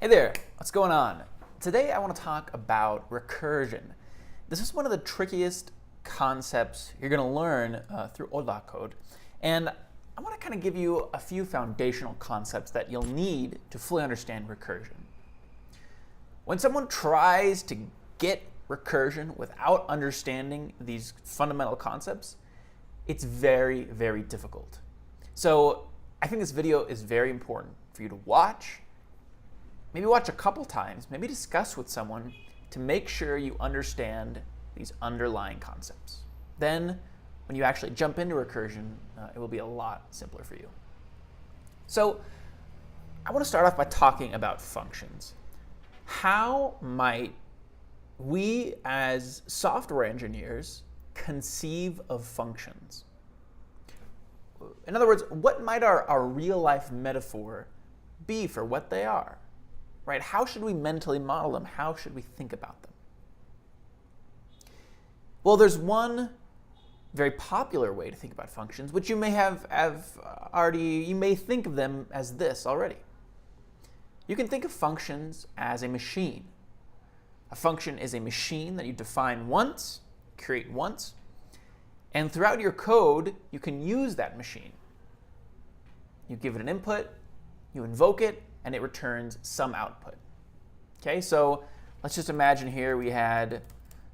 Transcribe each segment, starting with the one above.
Hey there, what's going on? Today I want to talk about recursion. This is one of the trickiest concepts you're going to learn through HolaCode, and I want to kind of give you a few foundational concepts that you'll need to fully understand recursion. When someone tries to get recursion without understanding these fundamental concepts, it's very, very difficult. So I think this video is very important for you to watch. Maybe watch a couple times, maybe discuss with someone to make sure you understand these underlying concepts. Then, when you actually jump into recursion, it will be a lot simpler for you. So, I want to start off by talking about functions. How might we as software engineers conceive of functions? In other words, what might our real-life metaphor be for what they are? Right? How should we mentally model them? How should we think about them? Well, there's one very popular way to think about functions, which you may have already, you may think of them as this already. You can think of functions as a machine. A function is a machine that you define once, create once, and throughout your code, you can use that machine. You give it an input, you invoke it, and it returns some output. Okay, so let's just imagine here we had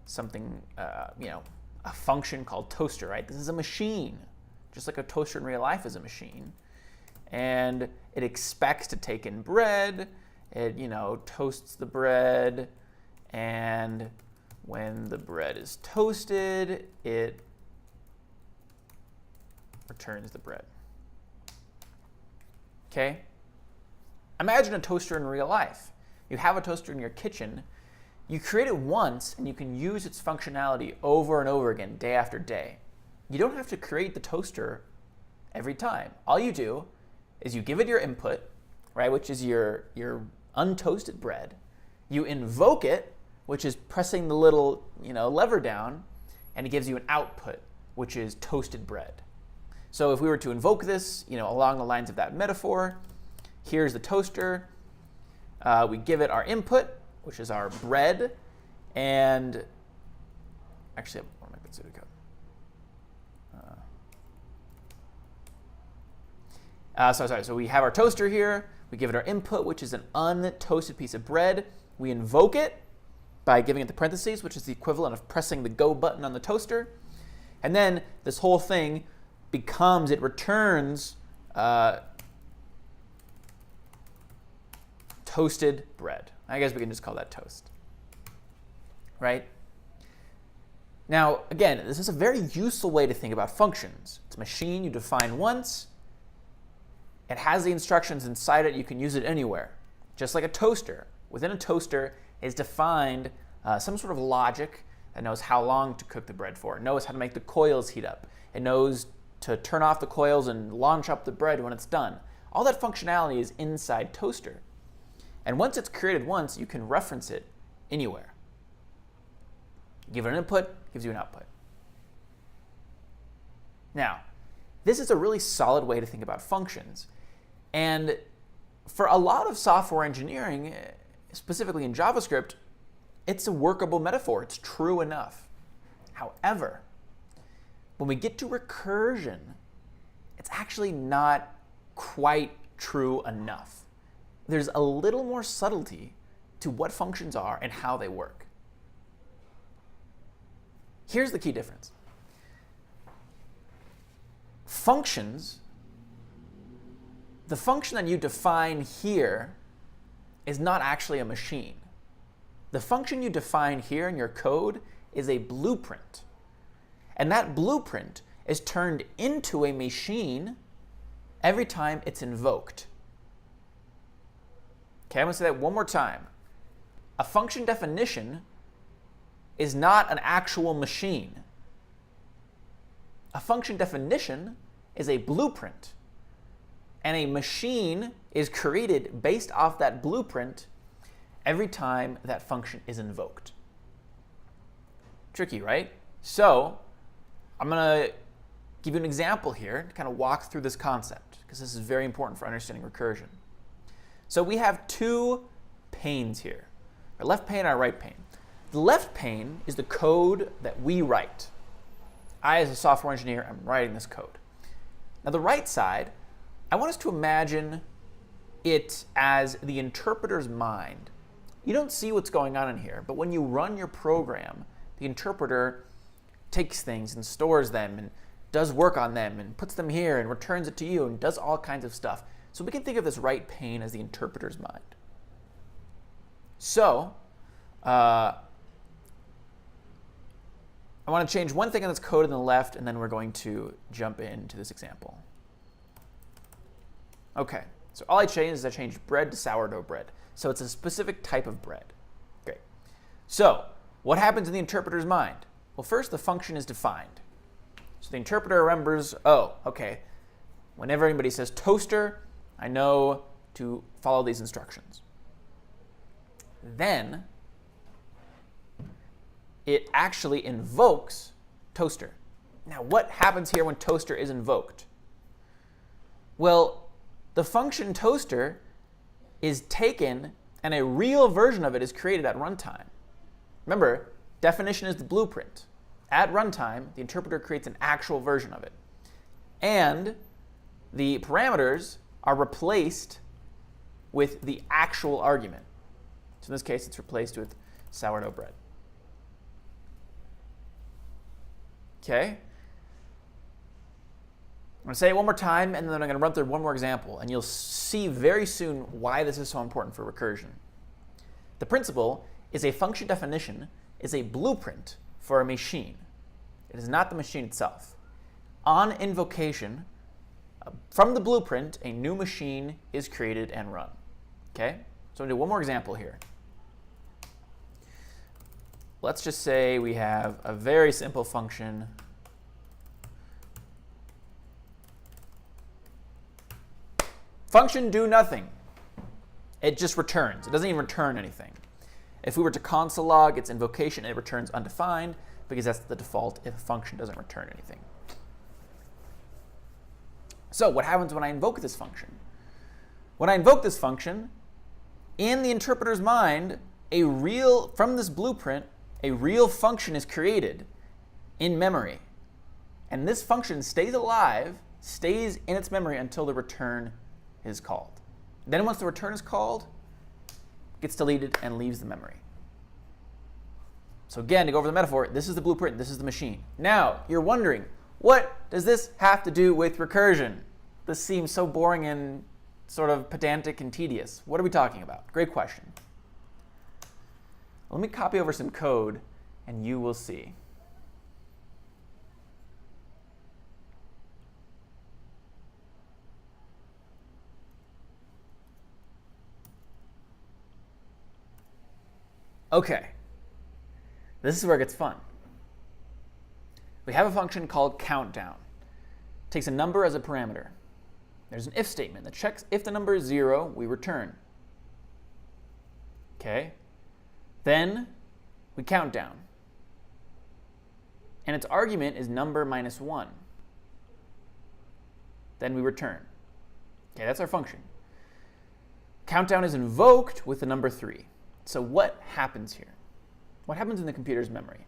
something, a function called toaster, right? This is a machine, just like a toaster in real life is a machine. And it expects to take in bread, it, toasts the bread, and when the bread is toasted, it returns the bread. Okay? Imagine a toaster in real life. You have a toaster in your kitchen. You create it once, and you can use its functionality over and over again, day after day. You don't have to create the toaster every time. All you do is you give it your input, right, which is your untoasted bread. You invoke it, which is pressing the little lever down, and it gives you an output, which is toasted bread. So if we were to invoke this, along the lines of that metaphor, here's the toaster. We give it our input, which is our bread, and actually, where am I going to go? So we have our toaster here. We give it our input, which is an untoasted piece of bread. We invoke it by giving it the parentheses, which is the equivalent of pressing the go button on the toaster. And then this whole thing it returns toasted bread. I guess we can just call that toast, right? Now, again, this is a very useful way to think about functions. It's a machine you define once. It has the instructions inside it. You can use it anywhere, just like a toaster. Within a toaster is defined some sort of logic that knows how long to cook the bread for. It knows how to make the coils heat up. It knows to turn off the coils and launch up the bread when it's done. All that functionality is inside toaster. And once it's created once, you can reference it anywhere. Give it an input, gives you an output. Now, this is a really solid way to think about functions. And for a lot of software engineering, specifically in JavaScript, it's a workable metaphor. It's true enough. However, when we get to recursion, it's actually not quite true enough. There's a little more subtlety to what functions are and how they work. Here's the key difference. Functions, the function that you define here is not actually a machine. The function you define here in your code is a blueprint. And that blueprint is turned into a machine every time it's invoked. Okay, I'm going to say that one more time. A function definition is not an actual machine. A function definition is a blueprint. And a machine is created based off that blueprint every time that function is invoked. Tricky, right? So I'm going to give you an example here to kind of walk through this concept, because this is very important for understanding recursion. So we have two panes here, our left pane and our right pane. The left pane is the code that we write. I, as a software engineer, am writing this code. Now the right side, I want us to imagine it as the interpreter's mind. You don't see what's going on in here, but when you run your program, the interpreter takes things and stores them and does work on them and puts them here and returns it to you and does all kinds of stuff. So we can think of this right pane as the interpreter's mind. So I want to change one thing on this code on the left, and then we're going to jump into this example. OK, so all I changed is I changed bread to sourdough bread. So it's a specific type of bread. Great. So what happens in the interpreter's mind? Well, first, the function is defined. So the interpreter remembers, oh, OK, whenever anybody says toaster, I know to follow these instructions. Then it actually invokes toaster. Now, what happens here when toaster is invoked? Well, the function toaster is taken, and a real version of it is created at runtime. Remember, definition is the blueprint. At runtime, the interpreter creates an actual version of it. And the parameters are replaced with the actual argument. So in this case, it's replaced with sourdough bread. OK? I'm going to say it one more time, and then I'm going to run through one more example. And you'll see very soon why this is so important for recursion. The principle is a function definition is a blueprint for a machine. It is not the machine itself. On invocation, from the blueprint, a new machine is created and run. OK? So I'm going to do one more example here. Let's just say we have a very simple function. Function do nothing. It just returns. It doesn't even return anything. If we were to console log its invocation, it returns undefined, because that's the default if a function doesn't return anything. So what happens when I invoke this function? When I invoke this function, in the interpreter's mind, from this blueprint, a real function is created in memory. And this function stays alive, stays in its memory until the return is called. Then once the return is called, it gets deleted and leaves the memory. So again, to go over the metaphor, this is the blueprint, this is the machine. Now, you're wondering, what does this have to do with recursion? This seems so boring and sort of pedantic and tedious. What are we talking about? Great question. Let me copy over some code, and you will see. OK. This is where it gets fun. We have a function called countdown. It takes a number as a parameter. There's an if statement that checks if the number is 0, we return. OK. Then we count down. And its argument is number minus 1. Then we return. OK, that's our function. Countdown is invoked with the number 3. So what happens here? What happens in the computer's memory?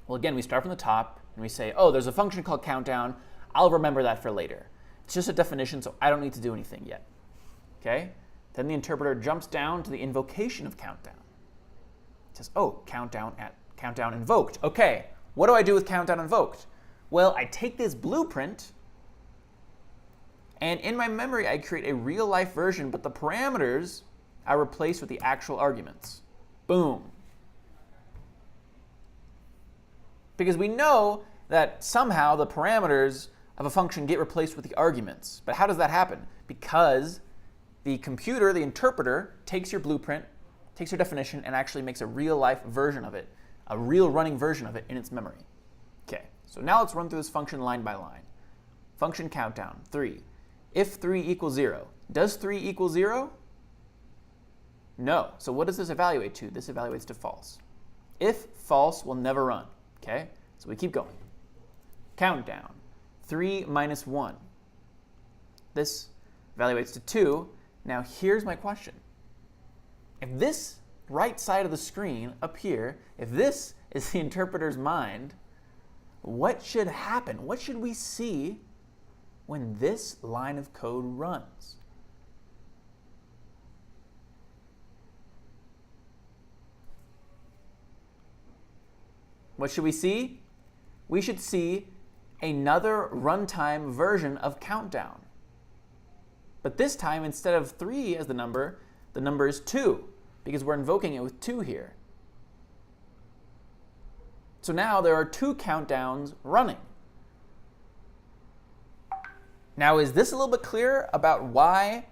Well, again, we start from the top, and we say, oh, there's a function called countdown. I'll remember that for later. It's just a definition, so I don't need to do anything yet. OK? Then the interpreter jumps down to the invocation of countdown. It says, oh, countdown invoked. OK, what do I do with countdown invoked? Well, I take this blueprint, and in my memory, I create a real-life version, but the parameters are replaced with the actual arguments. Boom. Because we know that somehow the parameters of a function get replaced with the arguments. But how does that happen? Because the computer, the interpreter, takes your blueprint, takes your definition, and actually makes a real-life version of it, a real running version of it in its memory. OK, so now let's run through this function line by line. Function countdown, 3. If 3 equals 0. Does 3 equal 0? No. So what does this evaluate to? This evaluates to false. If false, we'll never run. OK, so we keep going. Countdown, 3 minus 1. This evaluates to 2. Now here's my question. if this right side of the screen up here, if this is the interpreter's mind, what should happen? What should we see when this line of code runs? What should we see? We should see another runtime version of countdown. But this time, instead of 3 as the number is 2, because we're invoking it with 2 here. So now there are 2 countdowns running. Now, is this a little bit clearer about why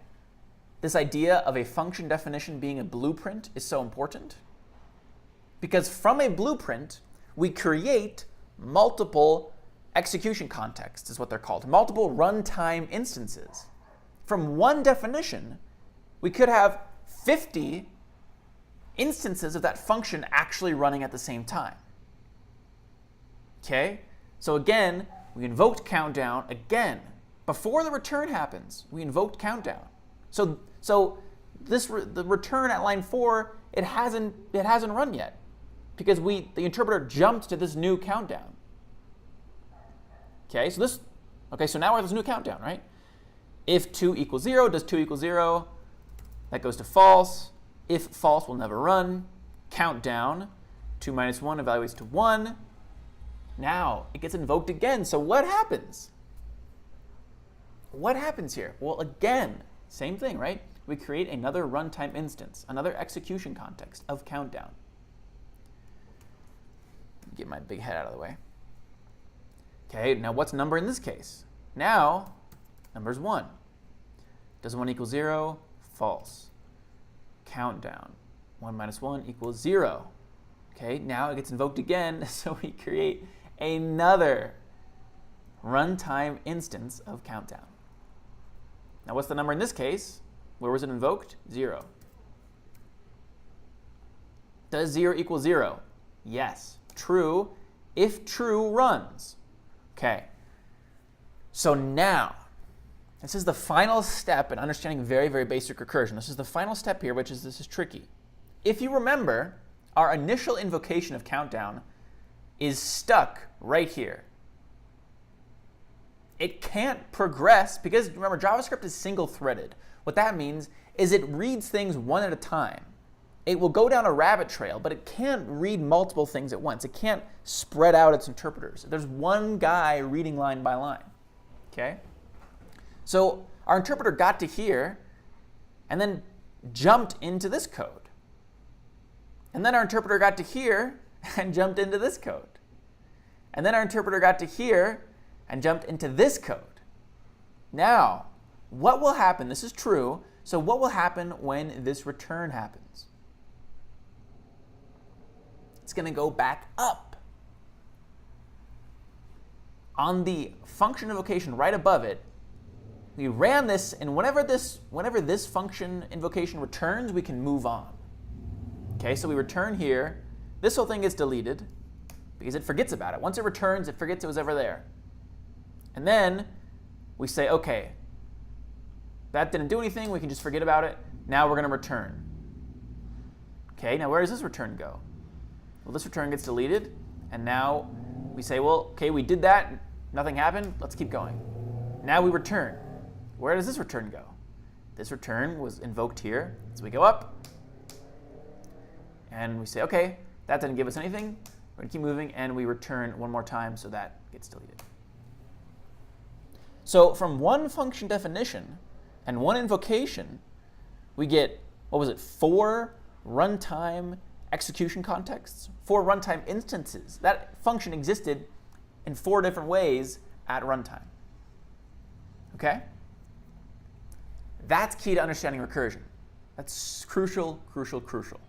this idea of a function definition being a blueprint is so important? Because from a blueprint, we create multiple execution contexts, is what they're called, multiple runtime instances. From one definition, we could have 50 instances of that function actually running at the same time. Okay? So again, we invoked countdown again. Before the return happens, we invoked countdown. So the return at line 4, it hasn't run yet, because the interpreter jumped to this new countdown. Okay, so now we're at this new countdown, right? If 2 equals 0, does 2 equal 0? That goes to false. If false, will never run. Countdown, 2 minus 1 evaluates to 1. Now it gets invoked again. So what happens? What happens here? Well, again, same thing, right? We create another runtime instance, another execution context of countdown. Get my big head out of the way. Okay, now what's number in this case? Now, number's 1. Does 1 equal 0? False. Countdown. 1 minus 1 equals 0. Okay, now it gets invoked again, so we create another runtime instance of countdown. Now what's the number in this case? Where was it invoked? 0. Does 0 equal 0? Yes. True. If true, runs. Okay. So now, this is the final step in understanding very, very basic recursion. This is the final step here, which is this is tricky. If you remember, our initial invocation of countdown is stuck right here. It can't progress because, remember, JavaScript is single-threaded. What that means is it reads things one at a time. It will go down a rabbit trail, but it can't read multiple things at once. It can't spread out its interpreters. There's one guy reading line by line. Okay? So our interpreter got to here and then jumped into this code. And then our interpreter got to here and jumped into this code. And then our interpreter got to here and jumped into this code. Now, what will happen? This is true. So what will happen when this return happens? It's going to go back up. On the function invocation right above it, we ran this, and whenever this function invocation returns, we can move on. Okay, so we return here. This whole thing gets deleted because it forgets about it. Once it returns, it forgets it was ever there. And then we say, okay, that didn't do anything. We can just forget about it. Now we're going to return. Okay, now where does this return go? Well, this return gets deleted, and now we say, well, okay, we did that. Nothing happened. Let's keep going. Now we return. Where does this return go? This return was invoked here. So we go up, and we say, okay, that didn't give us anything. We're going to keep moving, and we return one more time, so that gets deleted. So from one function definition and one invocation, we get, 4 runtime execution contexts, 4 runtime instances. That function existed in 4 different ways at runtime. Okay? That's key to understanding recursion. That's crucial, crucial, crucial.